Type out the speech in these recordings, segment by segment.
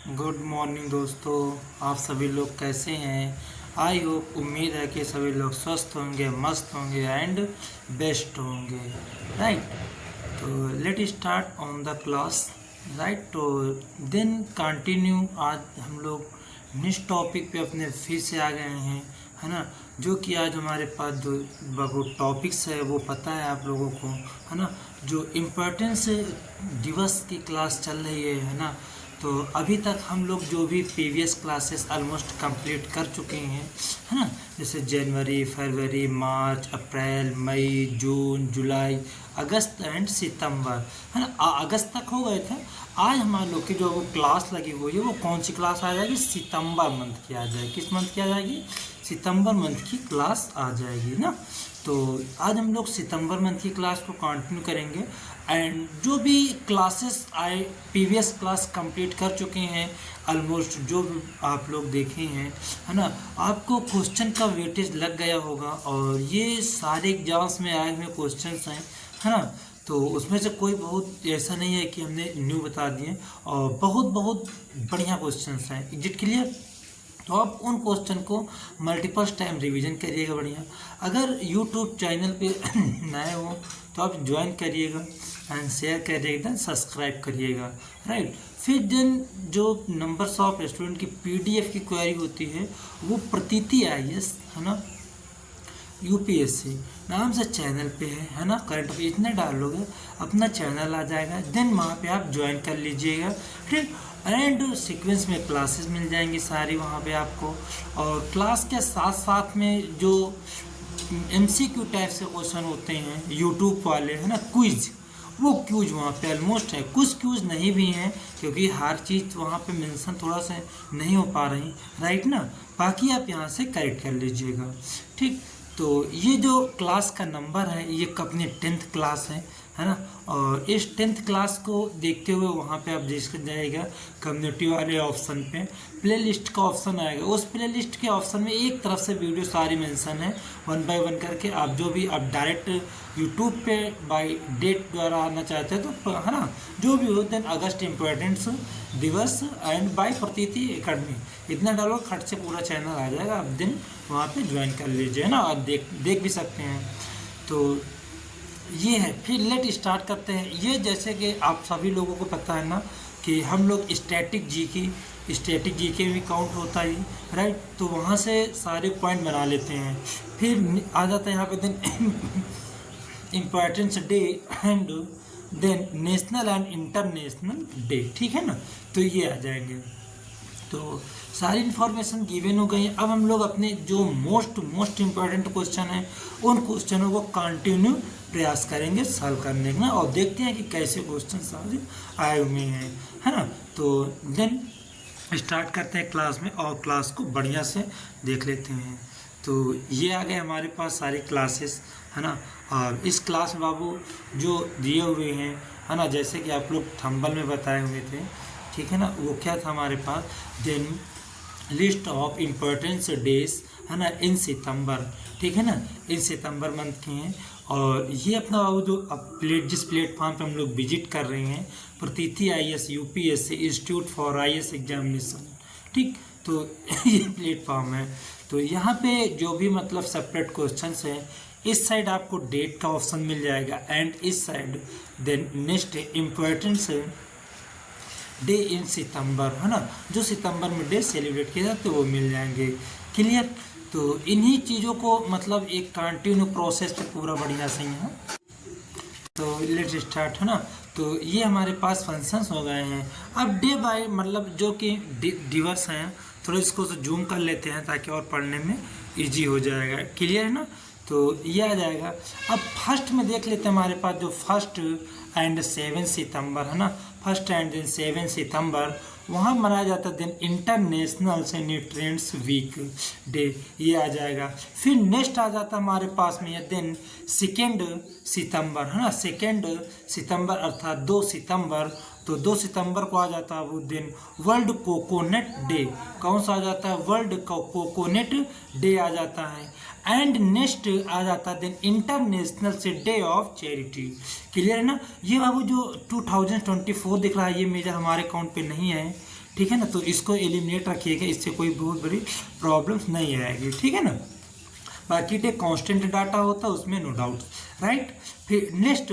Good morning दोस्तों। आप सभी लोग कैसे हैं? आई होप, उम्मीद है कि सभी लोग स्वस्थ होंगे, मस्त होंगे एंड बेस्ट होंगे। राइट, तो let start on the class. Right, तो देन कंटिन्यू। आज हम लोग नेक्स्ट टॉपिक पे अपने फिर से आ गए हैं, है ना। जो कि आज हमारे पास जो वो टॉपिक्स है वो पता है आप लोगों को, है ना। जो इम्पोर्टेंस दिवस की क्लास चल रही है ना। तो अभी तक हम लोग जो भी प्रीवियस क्लासेस ऑलमोस्ट कंप्लीट कर चुके हैं, है ना। जैसे जनवरी, फरवरी, मार्च, अप्रैल, मई, जून, जुलाई, अगस्त एंड सितंबर, है ना। अगस्त तक हो गए थे। आज हमारे लोग की जो वो क्लास लगी हुई है वो कौन सी क्लास आ जाएगी? सितंबर मंथ की आ जाएगी। किस मंथ की आ जाएगी? सितंबर मंथ की क्लास आ जाएगी ना। तो आज हम लोग सितंबर मंथ की क्लास को कंटिन्यू करेंगे। एंड जो भी क्लासेस आए, प्रीवियस क्लास कंप्लीट कर चुके हैं ऑलमोस्ट, जो भी आप लोग देखे हैं, है ना। आपको क्वेश्चन का वेटेज लग गया होगा और ये सारे एग्जाम्स में आए हुए क्वेश्चंस हैं, है ना। तो उसमें से कोई बहुत ऐसा नहीं है कि हमने न्यू बता दिए, और बहुत बहुत बढ़िया क्वेश्चंस हैं। Exit clear? तो आप उन क्वेश्चन को मल्टीपल टाइम रिवीजन करिएगा बढ़िया। अगर यूट्यूब चैनल पे नए हो तो आप ज्वाइन करिएगा एंड शेयर करिएगा, सब्सक्राइब करिएगा। राइट, फिर देन जो नंबर्स ऑफ स्टूडेंट की पीडीएफ की क्वेरी होती है वो प्रतीति आईएएस, है ना, यूपीएससी नाम से चैनल पे है ना। करंट पे इतने डालोगे अपना चैनल आ जाएगा, देन वहाँ पे आप ज्वाइन कर लीजिएगा। ठीक, एंड सीक्वेंस में क्लासेस मिल जाएंगी सारी वहाँ पे आपको। और क्लास के साथ साथ में जो एमसीक्यू टाइप से क्वेश्चन होते हैं यूट्यूब वाले, है ना, क्विज, वो क्यूज वहाँ पे ऑलमोस्ट है। कुछ क्यूज नहीं भी हैं क्योंकि हर चीज़ वहाँ पे मेंशन थोड़ा सा नहीं हो पा रही, राइट ना। बाकी आप यहाँ से करेक्ट कर लीजिएगा। ठीक, तो ये जो क्लास का नंबर है ये अपनी 10th क्लास है ना। और इस 10th क्लास को देखते हुए वहाँ पे आप देख जाइएगा कम्युनिटी वाले ऑप्शन पे प्लेलिस्ट का ऑप्शन आएगा। उस प्लेलिस्ट के ऑप्शन में एक तरफ से वीडियो सारी मेंशन है, 1 बाय 1 करके। आप जो भी आप डायरेक्ट यूट्यूब पे बाय डेट द्वारा आना चाहते हैं तो, है ना, जो भी हो, देन अगस्त इम्पोर्टेंस दिवस एंड बाय प्रतीति एकेडमी, इतना डालो खट से पूरा चैनल आ जाएगा। आप दिन वहाँ पे ज्वाइन कर लीजिए ना, और देख भी सकते हैं। तो ये है, फिर लेट स्टार्ट करते हैं। ये जैसे कि आप सभी लोगों को पता है ना कि हम लोग स्टैटिक जीके भी काउंट होता है, राइट। तो वहाँ से सारे पॉइंट बना लेते हैं। फिर आ जाता है यहाँ पे then importance day and then national and international day, ठीक है ना। तो ये आ जाएंगे। तो सारी इन्फॉर्मेशन गिवन हो गई। अब हम लोग अपने जो मोस्ट इम्पोर्टेंट क्वेश्चन हैं उन क्वेश्चनों को कंटिन्यू प्रयास करेंगे सॉल्व करने का, और देखते हैं कि कैसे क्वेश्चन आए हुए हैं, है ना। तो देन स्टार्ट करते हैं क्लास में, और क्लास को बढ़िया से देख लेते हैं। तो ये आ गए हमारे पास सारी क्लासेस, है ना। और इस क्लास में बाबू जो दिए हुए हैं, है ना, जैसे कि आप लोग थंबल में बताए हुए थे, ठीक है ना, वो क्या था हमारे पास? Then list of importance days, है ना, इन सितंबर, ठीक है ना, इन सितंबर मंथ के हैं। और ये अपना बाबू जो अब जिस प्लेटफॉर्म पे हम लोग विजिट कर रहे हैं, प्रतीति IAS UPSC institute for IAS examination, ठीक। तो ये प्लेटफॉर्म है। तो यहाँ पे जो भी मतलब सेपरेट क्वेश्चंस हैं, इस साइड आपको डेट का ऑप्शन मिल जाएगा, एंड इस side then next importance day in सितंबर, है ना, जो सितंबर में डे सेलिब्रेट किए जाते वो मिल जाएंगे। क्लियर? तो इन्हीं चीज़ों को मतलब एक कंटिन्यू प्रोसेस पे पूरा बढ़िया से है। तो लेट्स स्टार्ट, है ना। तो ये हमारे पास फंक्शंस हो गए हैं। अब डे बाय मतलब जो कि डिवर्स हैं, थोड़ा इसको जूम कर लेते हैं ताकि और पढ़ने में इजी हो जाएगा। क्लियर है ना। तो ये आ जाएगा। अब फर्स्ट में देख लेते हैं हमारे पास जो 1 एंड 7 सितंबर, है ना, 1 एंड देन 7 सितंबर वहाँ मनाया जाता है दिन इंटरनेशनल न्यूट्रिएंट्स वीक डे, ये आ जाएगा। फिर नेक्स्ट आ जाता है हमारे पास में ये दिन 2 सितंबर, है ना, 2 सितंबर अर्थात 2 सितंबर। तो 2 सितंबर को आ जाता है वो दिन वर्ल्ड कोकोनट डे। कौन सा आ जाता है? वर्ल्ड कोकोनट डे आ जाता है। एंड नेक्स्ट आ जाता है दिन इंटरनेशनल से डे ऑफ चैरिटी। क्लियर है ना। ये बाबू जो 2024 दिख रहा है ये मेजर हमारे अकाउंट पे नहीं है, ठीक है ना। तो इसको एलिमिनेट रखिएगा, इससे कोई बहुत बड़ी प्रॉब्लम्स नहीं आएगी, ठीक है ना। बाकी डे कांस्टेंट डाटा होता है उसमें, नो डाउट, राइट। फिर नेक्स्ट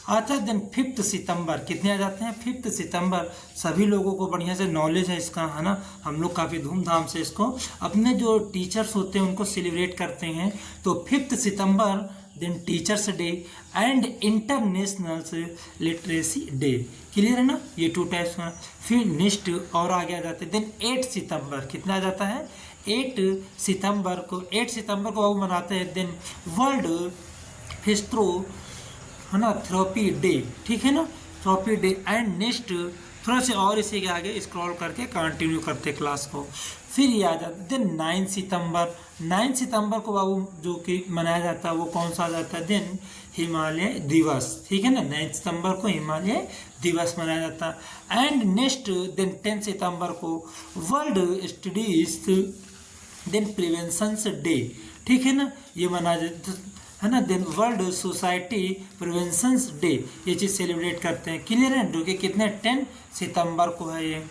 आता है देन 5 सितंबर, कितने आ जाते हैं 5 सितंबर। सभी लोगों को बढ़िया से नॉलेज है इसका, है ना। हम लोग काफ़ी धूमधाम से इसको अपने जो टीचर्स होते हैं उनको सेलिब्रेट करते हैं। तो 5 सितंबर then teachers day and international literacy day, clear है ना, ये 2 टाइप्स का। फिर नेक्स्ट और आगे आ जाते हैं देन 8 सितंबर, कितना आ जाता है 8 सितंबर को वो मनाते हैं देन वर्ल्ड फिस्ट्रो, है ना, थेरेपी डे, ठीक है ना, थेरेपी डे। एंड नेक्स्ट थोड़ा से और इसी के आगे स्क्रॉल करके कंटिन्यू करते क्लास को। फिर ये आ जाता है देन 9 सितंबर को बाबू जो कि मनाया जाता है वो कौन सा आ जाता है देन हिमालय दिवस, ठीक है ना। 9 सितंबर को हिमालय दिवस मनाया जाता है। एंड नेक्स्ट देन 10 सितंबर को world studies then prevention day, ठीक है ना, ये मनाया जाता है ना। Then world society prevention day, ये चीज़ सेलिब्रेट करते हैं, क्लियर है, जो कि कितने 10 सितंबर को है ये।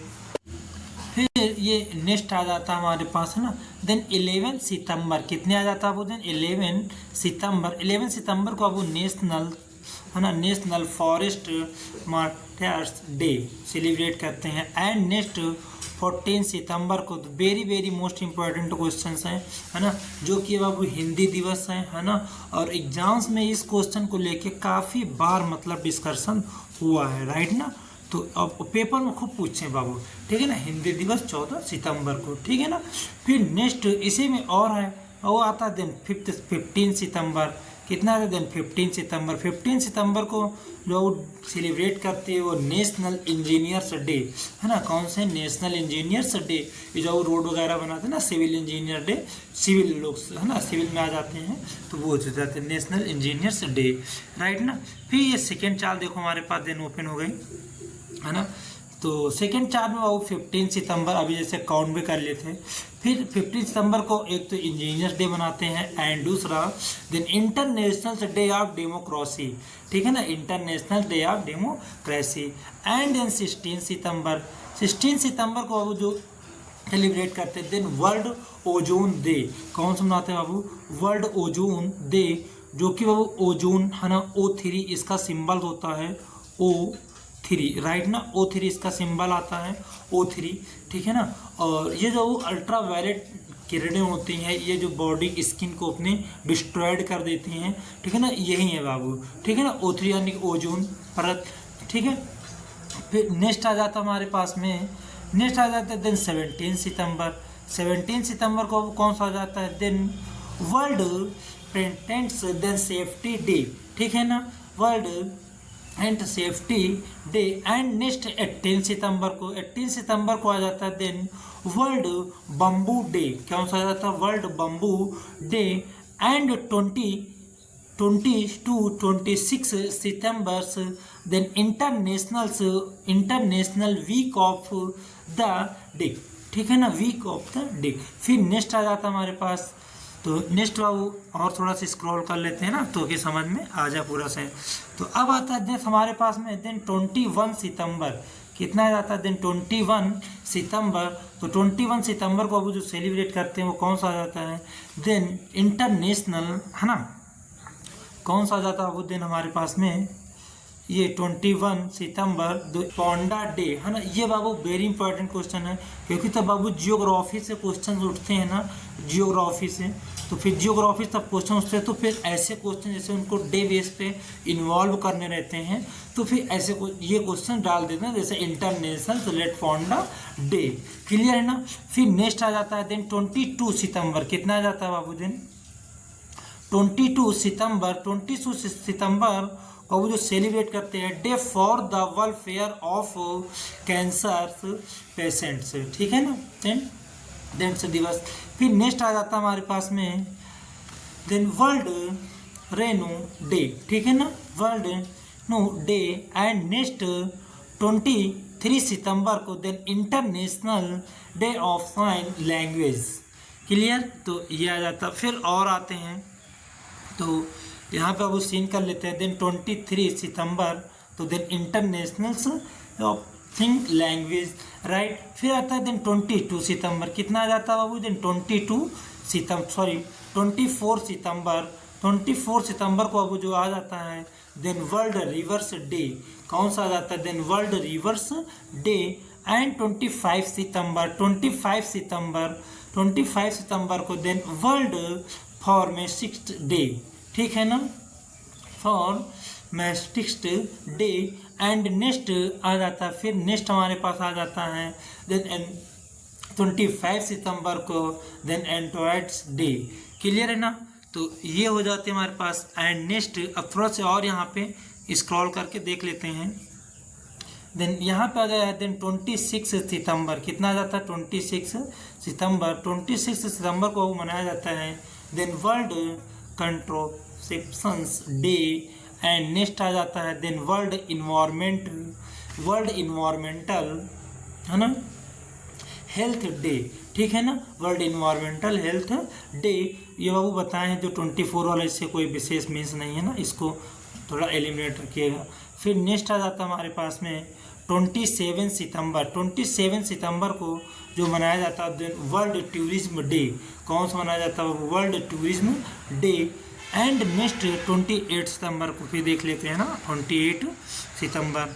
फिर ये नेक्स्ट आ जाता है हमारे पास, है ना, देन 11 सितंबर, कितने आ जाता है वो दिन 11 सितंबर को अब नेशनल, है ना, national forest martyrs day celebrate करते हैं। एंड नेक्स्ट 14 सितंबर को very very most important question हैं, है ना, जो कि बाबू हिंदी दिवस है ना। और एग्जाम्स में इस क्वेश्चन को लेके काफ़ी बार मतलब डिस्कशन हुआ है, राइट ना। तो अब पेपर में खूब पूछे बाबू, ठीक है ना, हिंदी दिवस 14 सितंबर को, ठीक है ना। फिर नेक्स्ट इसी में और है, वो आता है देन 15 सितंबर, कितना है देन 15 सितंबर को जो सेलिब्रेट करते हैं वो नेशनल इंजीनियर्स डे, है ना। कौन से नेशनल इंजीनियर्स डे, ये जो रोड वगैरह बनाते हैं ना, सिविल इंजीनियर डे, सिविल लोग, है ना, सिविल में आ जाते हैं तो वो हो जाते हैं नेशनल इंजीनियर्स डे, राइट ना। फिर ये सेकेंड चार्ट देखो हमारे पास देन ओपन हो गई, है ना। तो सेकेंड चार्ट में वो 15 सितंबर अभी जैसे काउंट भी कर लेते हैं। फिर 15 सितंबर को एक तो इंजीनियर्स डे मनाते हैं एंड दूसरा then international day of democracy, ठीक है ना, international day of democracy. And then 16 सितंबर को बाबू जो सेलिब्रेट करते हैं देन वर्ल्ड ओजोन डे, कौन सा मनाते हैं बाबू वर्ल्ड ओजोन डे, जो कि बाबू ओजोन, है ना, O3 इसका सिंबल होता है, O3, राइट ना, O3 इसका सिंबल आता है, O3, ठीक है ना। और ये जो अल्ट्रा वायलेट किरणें होती हैं ये जो बॉडी स्किन को अपने डिस्ट्रॉयड कर देती हैं, ठीक है ना, यही है बाबू, ठीक है ना, O3 यानी ओजोन परत, ठीक है। फिर नेक्स्ट आ जाता है हमारे पास में, नेक्स्ट आ जाता है देन 17 सितंबर को कौन सा आ जाता है then world patents then safety day, ठीक है ना, world and safety day. And next 18 सितंबर को आ जाता है देन वर्ल्ड बम्बू डे, कौन सा आ जाता है world bamboo day. And 20 to 26 सितंबर then international week of the day, ठीक है ना, वीक ऑफ द डे। फिर नेक्स्ट आ जाता है हमारे पास, तो नेक्स्ट बाबू और थोड़ा सा स्क्रॉल कर लेते हैं ना तो कि समझ में आ जाए पूरा से। तो अब आता है देन हमारे पास में देन 21 सितंबर, कितना आ जाता है देन 21 सितंबर। तो 21 सितंबर को अब जो सेलिब्रेट करते हैं वो कौन सा आ जाता है देन इंटरनेशनल, है ना, कौन सा आ जाता है वो दिन हमारे पास में ये 21 सितंबर पांडा डे, है ना। ये बाबू वेरी इंपॉर्टेंट क्वेश्चन है क्योंकि तब बाबू जियोग्राफी से क्वेश्चन उठते हैं ना, जियोग्राफी से, तो फिर जियोग्राफी तब क्वेश्चन उठते हैं, तो फिर ऐसे क्वेश्चन जैसे उनको डे बेस पे इन्वॉल्व करने रहते हैं तो फिर ऐसे ये क्वेश्चन डाल देते हैं जैसे international let panda day, clear है ना। फिर नेक्स्ट आ जाता है देन 22 सितंबर, कितना आ जाता है बाबू दिन 22 सितंबर को वो जो सेलिब्रेट करते हैं day for the welfare of cancer patients, ठीक है ना, देन से दिवस। फिर नेक्स्ट आ जाता है हमारे पास में देन वर्ल्ड रेनो डे, ठीक है ना, world rhino day. And next 23 सितंबर को then international day of sign language, clear. तो ये आ जाता, फिर और आते हैं तो यहाँ पे अब सीन कर लेते हैं देन 23 सितंबर तो then international think language, right. फिर आता है देन 22 सितंबर, कितना आ जाता है बाबू, देन 24 सितंबर को बाबू जो आ जाता है देन वर्ल्ड रिवर्स डे, कौन सा आ जाता है, then world rivers day. And 25 सितंबर को देन वर्ल्ड फार्मासिस्ट डे, ठीक है ना, फार्मासिस्ट डे। एंड नेक्स्ट आ जाता है, फिर नेक्स्ट हमारे पास आ जाता है देन 25 सितंबर को देन एंड्रॉयड्स डे, क्लियर है ना। तो ये हो जाते हैं हमारे पास। एंड नेक्स्ट अब थोड़ा सा और यहाँ पे स्क्रॉल करके देख लेते हैं। देन यहाँ पे आ जाए देन 26 सितंबर, कितना आ जाता है, 26 सितंबर को मनाया जाता है then world contraceptions day. And next आ जाता है देन वर्ल्ड इन्वायरमेंटल, है ना, हेल्थ डे, ठीक है ना, वर्ल्ड इन्वायरमेंटल हेल्थ डे। ये बाबू बताए हैं जो 24 वाला, इससे कोई विशेष मीन्स नहीं है ना, इसको थोड़ा एलिमिनेट रखिएगा। फिर नेक्स्ट आ जाता है हमारे पास में 27 सितंबर को जो मनाया जाता है वर्ल्ड टूरिज्म डे, कौन सा मनाया जाता है, world tourism day. And next 28 सितंबर को फिर देख लेते हैं ना, 28 सितंबर,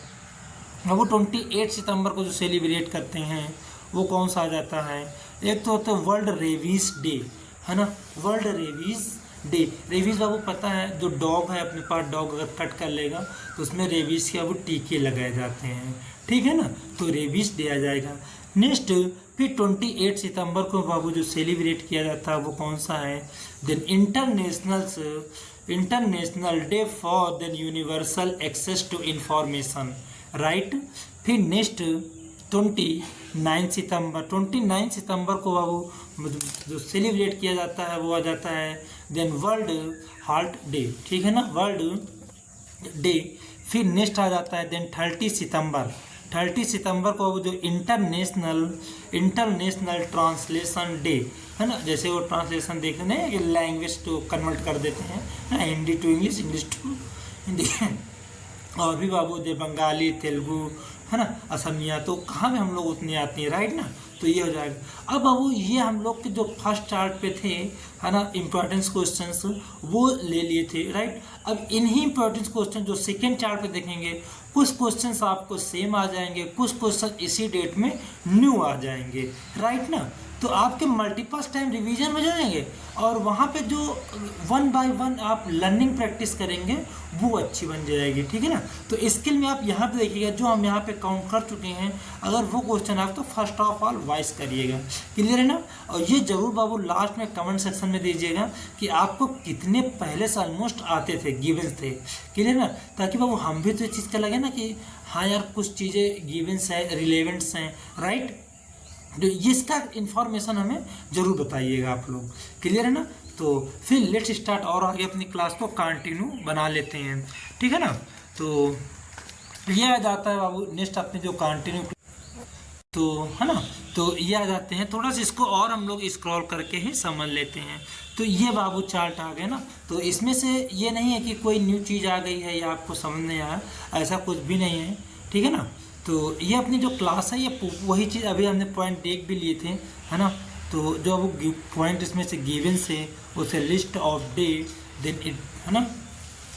अब वो 28 सितंबर को जो सेलिब्रेट करते हैं वो कौन सा आ जाता है, एक तो होता है वर्ल्ड रेबीज डे, है ना, वर्ल्ड रेबीज डे। रेबीज बाबू पता है, जो डॉग है अपने पास, डॉग अगर कट कर लेगा तो उसमें रेबीज के बाबू टीके लगाए जाते हैं, ठीक है ना, तो रेबीज डे आ जाएगा। नेक्स्ट फिर 28 सितंबर को बाबू जो सेलिब्रेट किया जाता है वो कौन सा है, then international day for then universal access to information, right. फिर नेक्स्ट 29 सितंबर को बाबू जो सेलिब्रेट किया जाता है वो आ जाता है देन वर्ल्ड हार्ट डे, ठीक है ना, वर्ल्ड डे। फिर नेक्स्ट आ जाता है देन 30 सितंबर को वो जो इंटरनेशनल ट्रांसलेशन डे, है ना, जैसे वो ट्रांसलेशन देखते हैं कि लैंग्वेज तो कन्वर्ट कर देते हैं ना, Hindi to English, English to Hindi और भी बाबू जो बंगाली, तेलुगु, है ना, असमिया, तो कहाँ में हम लोग उतनी आती हैं, राइट ना, तो ये हो जाएगा। अब बाबू ये हम लोग के जो फर्स्ट चार्ट पे थे, है ना, इम्पोर्टेंस क्वेश्चंस वो ले लिए थे, राइट। अब इन्हीं इम्पोर्टेंस क्वेश्चन जो सेकेंड चार्ट पे देखेंगे, कुछ क्वेश्चंस आपको सेम आ जाएंगे, कुछ क्वेश्चन इसी डेट में न्यू आ जाएंगे, राइट ना, तो आपके मल्टीपल टाइम रिवीजन हो जाएंगे और वहाँ पे जो 1 बाय 1 आप लर्निंग प्रैक्टिस करेंगे वो अच्छी बन जाएगी, ठीक है ना। तो स्किल में आप यहाँ पे देखिएगा जो हम यहाँ पे काउंट कर चुके हैं, अगर वो क्वेश्चन आप तो फर्स्ट ऑफ ऑल वाइज करिएगा, क्लियर है ना। और ये जरूर बाबू लास्ट में कमेंट सेक्शन में दीजिएगा कि आपको कितने पहले से ऑलमोस्ट आते थे, गिवन्स थे, क्लियर ना, ताकि बाबू हम भी तो ये चीज़ का लगे ना कि हाँ यार कुछ चीज़ें गिवन्स है, रिलेवेंट्स हैं, राइट। तो इसका इन्फॉर्मेशन हमें जरूर बताइएगा आप लोग, क्लियर है ना। तो फिर लेट्स स्टार्ट और आगे अपनी क्लास को कंटिन्यू बना लेते हैं, ठीक है ना। तो ये आ जाता है बाबू नेक्स्ट अपने जो कंटिन्यू, तो है ना, तो ये आ जाते हैं, थोड़ा सा इसको और हम लोग स्क्रॉल करके ही समझ लेते हैं। तो ये बाबू चार्ट आ गए ना, तो इसमें से ये नहीं है कि कोई न्यू चीज़ आ गई है या आपको समझ नहीं आया, ऐसा कुछ भी नहीं है, ठीक है ना। तो ये अपनी जो क्लास है ये वही चीज़ अभी हमने पॉइंट देख भी लिए थे, है ना। तो जो वो पॉइंट इसमें से गिवन से उसे लिस्ट ऑफ डे, देन है ना,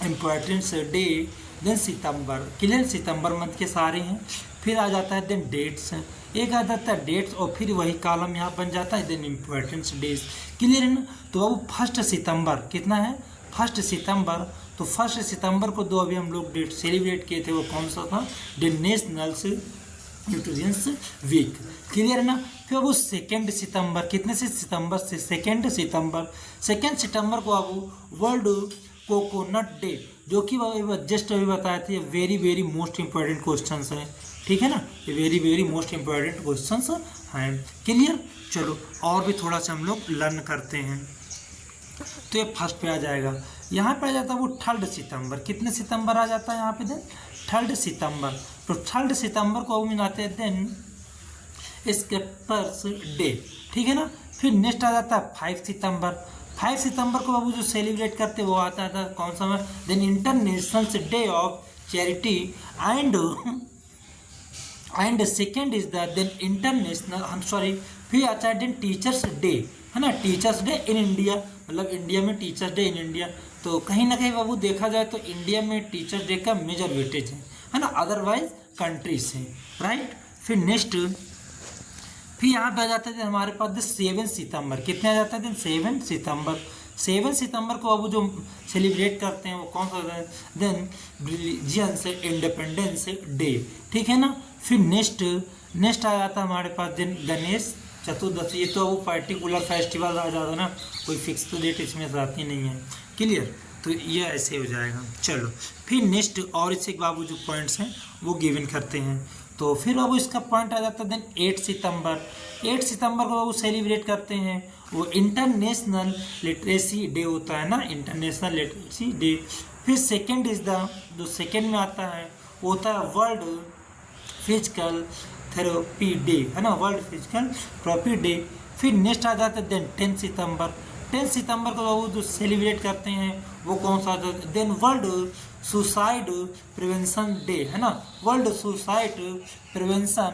इम्पोर्टेंस डे, देन सितंबर, क्लियर, सितंबर मंथ के सारे हैं। फिर आ जाता है देन डेट्स, एक आ जाता है डेट्स और फिर वही कॉलम यहाँ बन जाता है देन इम्पोर्टेंस डेज, क्लियर है ना। तो अब फर्स्ट सितंबर कितना है, फर्स्ट सितंबर, तो फर्स्ट सितंबर को दो अभी हम लोग डेट सेलिब्रेट किए थे, वो कौन सा था, the national nutritions week, clear है ना। फिर वो सेकेंड सितंबर, कितने से सितंबर से, सेकेंड सितंबर को अब वर्ल्ड कोकोनट डे, जो कि जस्ट अभी बताए थे, very very most important question है, ठीक है ना, ये very very most important question हैं, क्लियर। चलो और भी थोड़ा सा हम लोग लर्न करते हैं। तो ये फर्स्ट पे आ जाएगा, यहाँ पे आ जाता है वो 3 सितंबर, कितने सितंबर आ जाता है यहाँ पे देन 3 सितंबर। तो 3 सितंबर को हम मनाते हैं देन स्केपर्स डे, ठीक है ना। फिर नेक्स्ट आ जाता है 5 सितंबर को बाबू जो सेलिब्रेट करते हैं वो आता था कौन सा में, then international day of charity and and second is the then international, hmm sorry, फिर आता है देन टीचर्स डे, है ना, टीचर्स डे इन इंडिया, मतलब इंडिया में टीचर्स डे इन इंडिया। तो कहीं ना कहीं बाबू देखा जाए तो इंडिया में टीचर्स डे का मेजर वेटेज है ना, अदरवाइज कंट्रीज से, राइट। फिर नेक्स्ट, फिर यहाँ पे आ जाता है हमारे पास 7 सितंबर, कितने आ जाता है दिन 7 सितंबर। 7 सितंबर को अब जो सेलिब्रेट करते हैं वो कौन सा देन रिलीजियंस इंडिपेंडेंस डे, ठीक है ना। फिर नेक्स्ट आ जाता है हमारे पास दिन गणेश चतुर्दशी। ये तो वो पर्टिकुलर फेस्टिवल आ जाता है ना, कोई फिक्स तो डेट इसमें आती नहीं है, क्लियर। तो ये ऐसे हो जाएगा। चलो फिर नेक्स्ट और इससे बाबू जो पॉइंट्स हैं वो गिवन करते हैं। तो फिर बाबू इसका पॉइंट आ जाता है देन 8 सितंबर। 8 सितंबर को बाबू सेलिब्रेट करते हैं, वो इंटरनेशनल लिटरेसी डे होता है ना, इंटरनेशनल लिटरेसी डे। फिर सेकेंड इज द, जो सेकेंड में आता है वो होता है वर्ल्ड फिजिकल थेरेपी डे, है ना, वर्ल्ड फिजिकल थेरेपी डे। फिर नेक्स्ट आ जाता है देन 10 सितंबर। 10 सितंबर को बाबू जो सेलिब्रेट करते हैं वो कौन सा आता है then world suicide prevention day, है ना, वर्ल्ड सुसाइड प्रिवेंशन।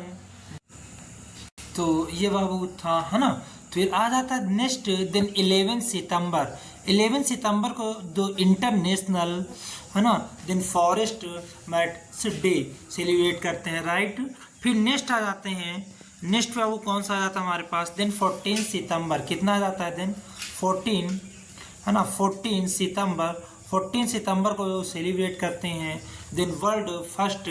तो ये बाबू था, है ना। फिर आ जाता है नेक्स्ट देन 11 सितंबर। 11 सितंबर को जो इंटरनेशनल, है ना, then forest mats day celebrate करते हैं, राइट। फिर नेक्स्ट आ जाते हैं, नेक्स्ट बाबू कौन सा आ जाता है हमारे पास देन 14 सितंबर, कितना आ जाता है देन 14, है ना, 14 सितंबर। 14 सितंबर को सेलिब्रेट करते हैं then world first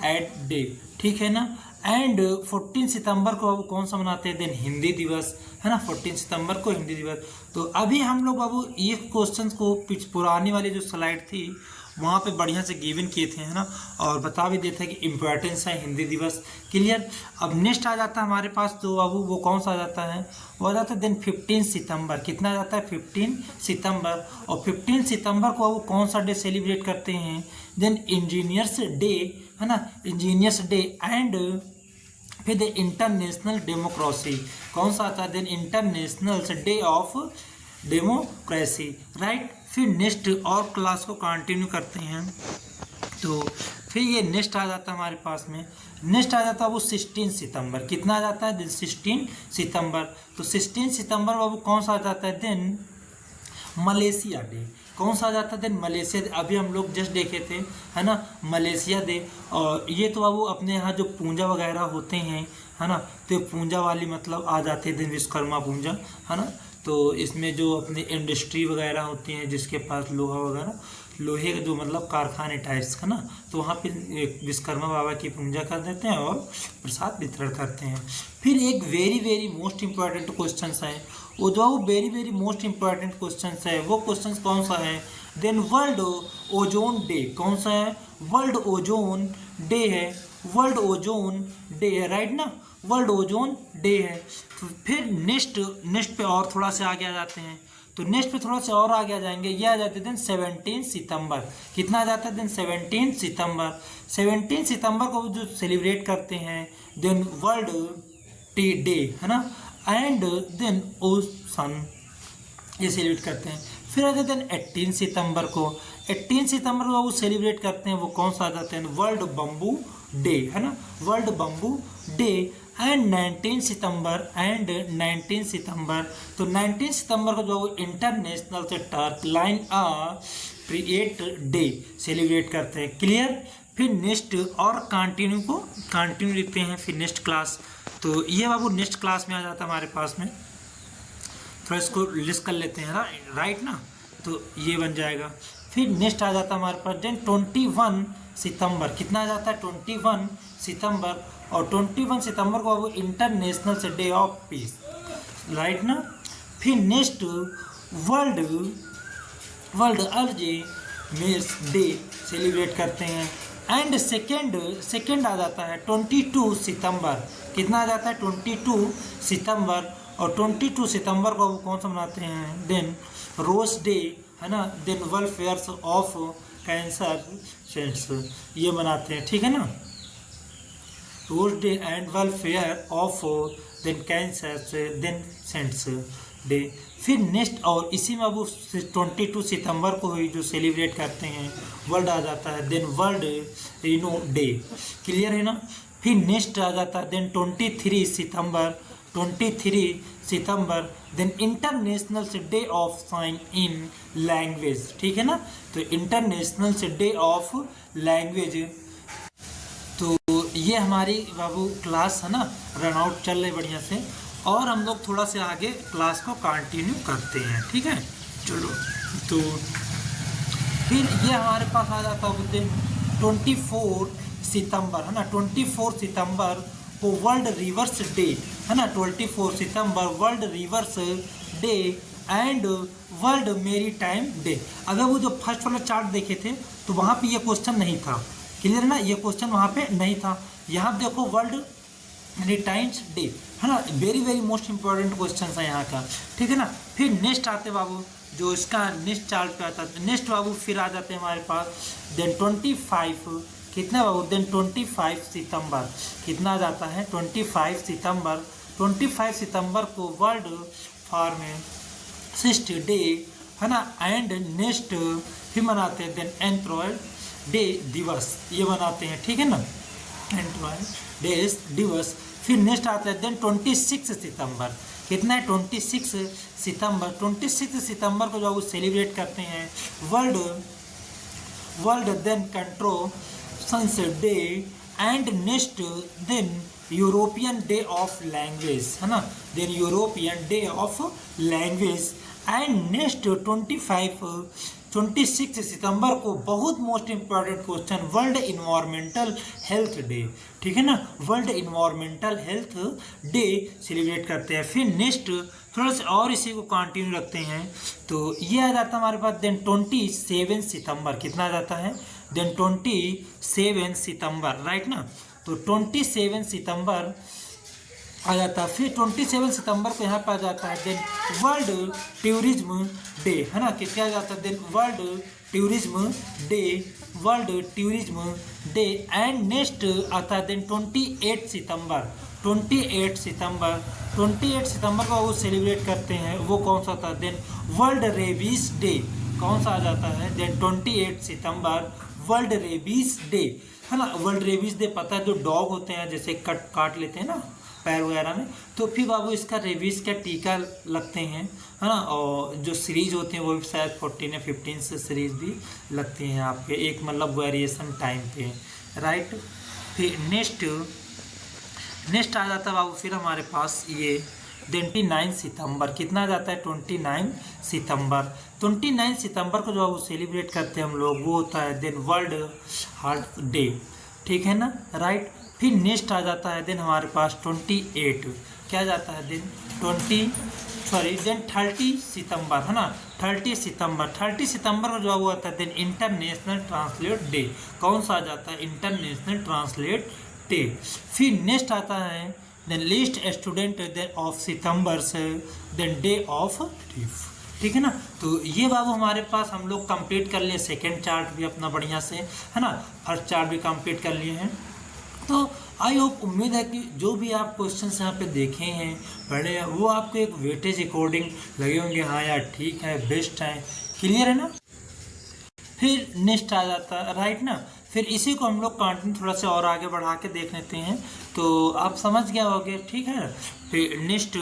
aid day, ठीक है ना। एंड 14 सितंबर को बाबू कौन सा मनाते हैं देन हिंदी दिवस, है ना, 14 सितंबर को हिंदी दिवस। तो अभी हम लोग बाबू ये क्वेश्चन को पुरानी वाली जो स्लाइड थी वहाँ पे बढ़िया से गिवन किए थे, है ना, और बता भी देते हैं कि इम्पोर्टेंस है हिंदी दिवस, क्लियर। अब नेक्स्ट आ जाता है हमारे पास तो बाबू वो कौन सा आ जाता है, वो आ जाता है देन 15 सितंबर, कितना आ जाता है 15 सितंबर। और 15 सितंबर को बाबू कौन सा डे सेलिब्रेट करते हैं देन इंजीनियर्स डे, है ना, इंजीनियर्स डे। एंड फिर द इंटरनेशनल डेमोक्रेसी, कौन सा आता है then international day of democracy, right. फिर नेक्स्ट और क्लास को कंटिन्यू करते हैं। तो फिर ये नेक्स्ट आ जाता है हमारे पास में, नेक्स्ट आ जाता है वो 16 सितंबर, कितना आ जाता है देन 16 सितंबर। तो 16 सितंबर बाबू कौन सा आ जाता है देन मलेशिया डे, कौन सा आ जाता है देन मलेशिया डे। अभी हम लोग जस्ट देखे थे, है ना, मलेशिया डे। और ये तो बाबू अपने यहाँ जो पूजा वगैरह होते हैं, है ना, तो पूजा वाली मतलब आ जाते हैं दिन विश्वकर्मा पूजा, है ना। तो इसमें जो अपनी इंडस्ट्री वगैरह होती हैं जिसके पास लोहा वगैरह, लोहे का जो मतलब कारखाने टाइप्स का ना, तो वहाँ पे विश्वकर्मा बाबा की पूजा कर देते हैं और प्रसाद वितरण करते हैं। फिर एक very very most important question है, वो जो very very most important question है वो क्वेश्चन कौन सा है देन वर्ल्ड ओजोन डे, कौन सा है वर्ल्ड ओजोन डे है, वर्ल्ड ओजोन डे है, राइट ना, वर्ल्ड ओजोन डे है। तो फिर नेक्स्ट पे और थोड़ा सा आगे आ जाते हैं, तो नेक्स्ट पे थोड़ा सा और आगे आ जाएंगे, ये आ जाते हैं दिन 17 सितंबर, कितना आ जाता है दिन 17 सितंबर। 17 सितंबर को जो सेलिब्रेट करते हैं देन वर्ल्ड टी डे, है ना, एंड देन ओशन, ये सेलिब्रेट करते हैं। फिर आ जाते हैं 18 सितंबर को, 18 सितंबर को वो सेलिब्रेट करते हैं, वो कौन सा आ जाते हैं वर्ल्ड बम्बू डे, है ना, वर्ल्ड बम्बू डे। एंड 19 सितंबर, तो 19 सितंबर को जो इंटरनेशनल से टर्क लाइन क्रिएट डे सेलिब्रेट करते हैं, क्लियर। फिर नेक्स्ट और कंटिन्यू लिखते हैं फिर नेक्स्ट क्लास। तो ये बाबू नेक्स्ट क्लास में आ जाता है हमारे पास में, थोड़ा इसको लिस्ट कर लेते हैं ना, राइट ना, तो ये बन जाएगा। फिर नेक्स्ट आ जाता है हमारे पास देन 21 सितंबर, कितना आ जाता है 21 सितंबर। और 21 सितंबर को वो इंटरनेशनल से डे ऑफ पीस, राइट ना। फिर नेक्स्ट वर्ल्ड अल्जीमेर्स डे सेलिब्रेट करते हैं। एंड सेकेंड आ जाता है 22 सितंबर, कितना आ जाता है 22 सितंबर। और 22 सितंबर को वो कौन सा मनाते हैं देन रोज डे, है ना, then welfare of cancer saints, ये मनाते हैं, ठीक है ना, rose day and welfare of then cancer then saints day. फिर नेक्स्ट और इसी में वो 22 सितंबर को ही जो सेलिब्रेट करते हैं वर्ल्ड आ जाता है then world rhino day, clear है ना। फिर नेक्स्ट आ जाता है देन 23 सितंबर then international day of sign in language, ठीक है ना। तो इंटरनेशनल डे ऑफ लैंग्वेज, तो ये हमारी बाबू क्लास है ना, रन आउट चल रही बढ़िया से, और हम लोग थोड़ा सा आगे क्लास को कंटिन्यू करते हैं, ठीक है। चलो, तो फिर ये हमारे पास आ जाता है 24 सितंबर, है ना। 24 सितंबर को वर्ल्ड रिवर्स डे, है ना। 24 सितंबर world rivers day and world maritime day. अगर वो जो फर्स्ट वाला चार्ट देखे थे तो वहाँ पे ये क्वेश्चन नहीं था, क्लियर है ना, ये क्वेश्चन वहाँ पे नहीं था। यहाँ देखो वर्ल्ड मेरीटाइम्स डे, है ना, very very most important question है यहाँ का, ठीक है ना। फिर नेक्स्ट आते बाबू, जो इसका नेक्स्ट चार्ट पे आता है, नेक्स्ट बाबू फिर आ जाते हैं हमारे पास देन 25 कितना बाबू, देन 25 सितंबर कितना आ जाता है 25 सितंबर। 25 सितंबर को वर्ल्ड फार्मासिस्ट डे, है ना, एंड नेक्स्ट फिर मनाते हैं देन एंथ्रॉयड डे दिवस, ये मनाते हैं, ठीक है ना, एंथ्रॉयड डे दिवस। फिर नेक्स्ट आता है देन 26 सितंबर कितना है 26 सितंबर। 26 सितंबर को जो वो सेलिब्रेट करते हैं world then control day and next then European day of language, है ना, then European day of language and next 26 सितंबर को बहुत most important question world environmental health day, ठीक है ना, world environmental health day celebrate करते हैं। फिर नेक्स्ट थोड़ा सा और इसी को कंटिन्यू रखते हैं, तो ये आ जाता है हमारे पास देन 27 सितंबर कितना आ जाता है देन 27 सितंबर, राइट ना। तो 27 सितंबर आ जाता है। फिर 27 सितंबर को यहाँ पर आ जाता है देन वर्ल्ड टूरिज्म डे, है ना, कितना आ जाता है then world tourism day and next आता है देन 28 सितंबर को वो सेलिब्रेट करते हैं, वो कौन सा था देन वर्ल्ड रेबीज डे, कौन सा आ जाता है देन 28 सितंबर वर्ल्ड रेबीज डे, है ना। वर्ल्ड रेबीज डे पता है, जो डॉग होते हैं जैसे काट लेते हैं ना पैर वगैरह में, तो फिर बाबू इसका रेबीज का टीका लगते हैं, है ना। और जो सीरीज होती हैं वो भी शायद 14 या 15 से सीरीज भी लगती हैं आपके, एक मतलब वेरिएशन टाइम पे, राइट। फिर नेक्स्ट आ जाता है बाबू फिर हमारे पास ये 29 सितंबर कितना आ जाता है 29 सितंबर को जो वो सेलिब्रेट करते हैं हम लोग, वो होता है देन वर्ल्ड हार्ट डे, ठीक है ना, राइट। फिर नेक्स्ट आ जाता है देन हमारे पास 28 क्या जाता है देन 30 सितंबर, है ना, 30 सितंबर को जो हुआ था देन इंटरनेशनल ट्रांसलेट डे, कौन सा आ जाता है इंटरनेशनल ट्रांसलेट डे। फिर नेक्स्ट आता है then list student then of सितंबर से देन डे ऑफ लीफ, ठीक है ना। तो ये बाबू हमारे पास हम लोग कंप्लीट कर लिए, सेकेंड चार्ट भी अपना बढ़िया से, है ना, फर्स्ट चार्ट भी कंप्लीट कर लिए हैं। तो आई होप उम्मीद है कि जो भी आप क्वेश्चंस यहाँ पे देखे हैं पढ़े हैं वो आपको एक वेटेज अकॉर्डिंग लगे होंगे, हाँ यार ठीक है, बेस्ट है, क्लियर है ना। फिर नेक्स्ट आ जाता है, राइट ना। फिर इसी को हम लोग कंटिन्यू थोड़ा सा और आगे बढ़ा के देख लेते हैं, तो आप समझ गया होगे, ठीक है। फिर नेक्स्ट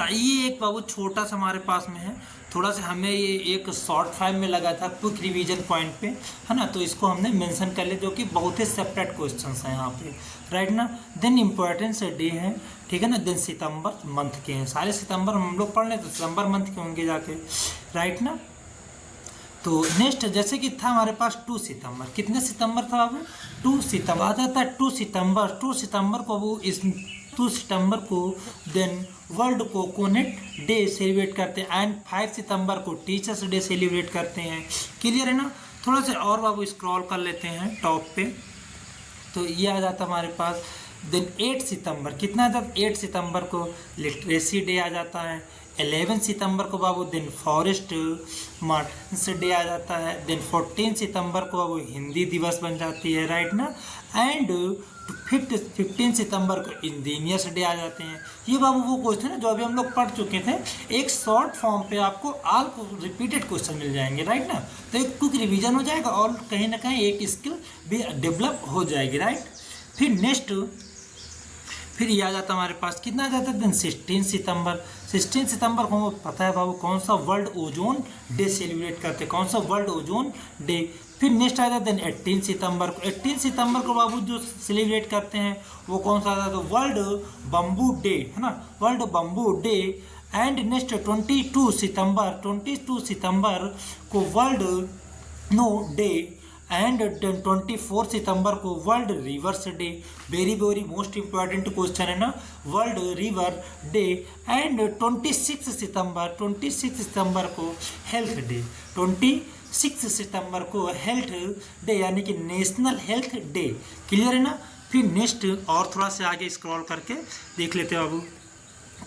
ये एक बाबू छोटा सा हमारे पास में है, थोड़ा सा हमें ये एक शॉर्ट फाइल में लगा था क्विक रिवीजन पॉइंट पे, है ना, तो इसको हमने मेंशन कर लिया, जो कि बहुत ही सेपरेट क्वेश्चंस हैं यहाँ पे, राइट ना। देन इम्पोर्टेंस डे है, ठीक है ना, देन सितंबर मंथ के हैं, सारे सितंबर हम लोग पढ़ लें तो सितंबर मंथ के होंगे जाके, राइट ना। तो नेक्स्ट जैसे कि था हमारे पास 2 सितंबर, कितने सितंबर था बाबू 2 सितंबर आ जाता है 2 सितंबर को वो इस 2 सितंबर को then world coconut day celebrate करते हैं एंड 5 सितंबर को टीचर्स डे सेलिब्रेट करते हैं, क्लियर है ना। थोड़ा सा और बाबू स्क्रॉल कर लेते हैं टॉप पे, तो ये आ जाता हमारे पास देन 8 सितंबर कितना आ जाता है 8 सितंबर को लिटरेसी डे आ जाता है। 11 सितंबर को बाबू देन फॉरेस्ट मार्टन्स डे आ जाता है। देन 14 सितंबर को बाबू हिंदी दिवस बन जाती है, राइट ना। एंड 15 सितंबर को इंजीनियर्स डे आ जाते हैं। ये बाबू वो क्वेश्चन है जो अभी हम लोग पढ़ चुके थे, एक शॉर्ट फॉर्म पे आपको ऑल रिपीटेड क्वेश्चन मिल जाएंगे, राइट ना। तो एक क्विक रिवीजन हो जाएगा और कहीं ना कहीं एक स्किल भी डेवलप हो जाएगी, राइट। फिर नेक्स्ट फिर ये आ जाता है हमारे पास, कितना आ जाता है दिन 16 सितंबर। 16 सितंबर को हमें पता है बाबू कौन सा वर्ल्ड ओजोन डे सेलिब्रेट करते हैं, कौन सा वर्ल्ड ओजोन डे। फिर नेक्स्ट आ जाता है दिन 18 सितंबर को। 18 सितंबर को बाबू जो सेलिब्रेट करते हैं वो कौन सा आ जाता है, वर्ल्ड बम्बू डे, है ना, world bamboo day. And next 22 सितंबर को वर्ल्ड नो डे। एंड 24 सितंबर को world rivers day. Very very most important question है ना, वर्ल्ड रिवर डे। एंड 26 सितंबर को हेल्थ डे। 26 सितंबर को हेल्थ डे यानी कि नेशनल हेल्थ डे। क्लियर है ना। फिर नेक्स्ट और थोड़ा सा आगे स्क्रॉल करके देख लेते हैं बाबू।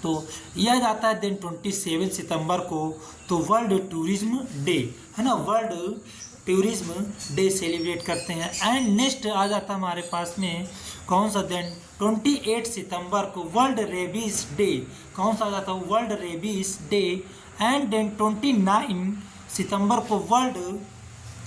तो यह जाता है दिन 27 सितंबर को तो वर्ल्ड टूरिज्म डे, है ना, वर्ल्ड टूरिज्म डे सेलिब्रेट करते हैं। एंड नेक्स्ट आ जाता है हमारे पास में कौन सा दिन, 28 सितंबर को वर्ल्ड रेबीज डे। कौन सा आ जाता है, world rabies day. And then 29 सितंबर को वर्ल्ड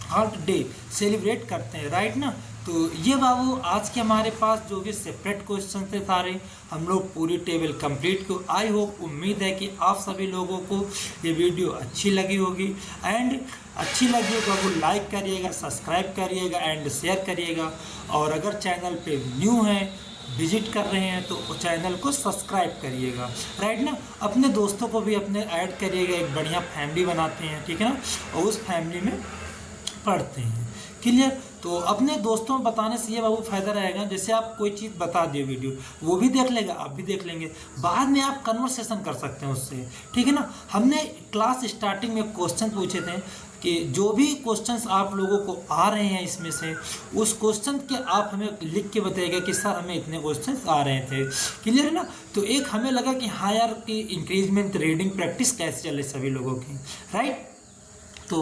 हार्ट डे सेलिब्रेट करते हैं, राइट ना। तो ये बाबू आज के हमारे पास जो भी सेपरेट क्वेश्चन थे सारे हम लोग पूरी टेबल कंप्लीट को। आई होप, उम्मीद है कि आप सभी लोगों को ये वीडियो अच्छी लगी होगी। एंड अच्छी लगी हो तो बाबू लाइक करिएगा, सब्सक्राइब करिएगा एंड शेयर करिएगा। और अगर चैनल पे न्यू हैं, विजिट कर रहे हैं तो चैनल को सब्सक्राइब करिएगा, राइट ना। अपने दोस्तों को भी अपने ऐड करिएगा, एक बढ़िया फैमिली बनाते हैं, ठीक है ना, और उस फैमिली में पढ़ते हैं। क्लियर। तो अपने दोस्तों में बताने से ये बाबू फायदा रहेगा, जैसे आप कोई चीज़ बता दिए वीडियो, वो भी देख लेगा, आप भी देख लेंगे, बाद में आप कन्वर्सेशन कर सकते हैं उससे, ठीक है ना। हमने क्लास स्टार्टिंग में क्वेश्चन पूछे थे कि जो भी क्वेश्चंस आप लोगों को आ रहे हैं इसमें से उस क्वेश्चन के आप हमें लिख के बताइएगा कि सर हमें इतने क्वेश्चंस आ रहे थे। क्लियर है ना। तो एक हमें लगा कि हाँ यार कि इंक्रीजमेंट रीडिंग प्रैक्टिस कैसे चल रही सभी लोगों की, राइट। तो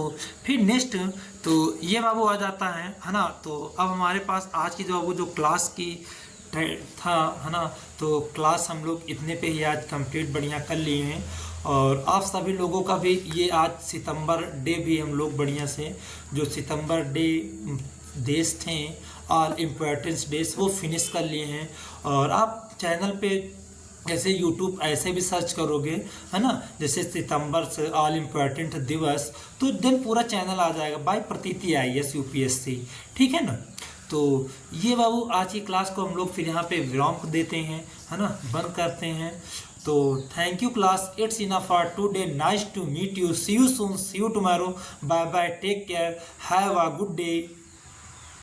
फिर नेक्स्ट तो ये बाबू आ जाता है ना। तो अब हमारे पास आज की जो बाबू जो क्लास की था, है ना, तो क्लास हम लोग इतने पे ही आज कंप्लीट बढ़िया कर लिए हैं। और आप सभी लोगों का भी ये आज सितंबर डे भी हम लोग बढ़िया से जो सितंबर डे डेज थे, ऑल इम्पोर्टेंस डेज, वो फिनिश कर लिए हैं। और आप चैनल पे जैसे यूट्यूब ऐसे भी सर्च करोगे, है ना, जैसे सितंबर से ऑल इम्पोर्टेंट दिवस, तो दिन पूरा चैनल आ जाएगा बाय प्रतीति IAS UPSC, ठीक है ना। तो ये बाबू आज की क्लास को हम लोग फिर यहाँ पे विराम देते हैं, है ना, बंद करते हैं। तो thank you class, it's enough for today, nice to meet you, see you soon, see you tomorrow, bye bye, take care, have a good day.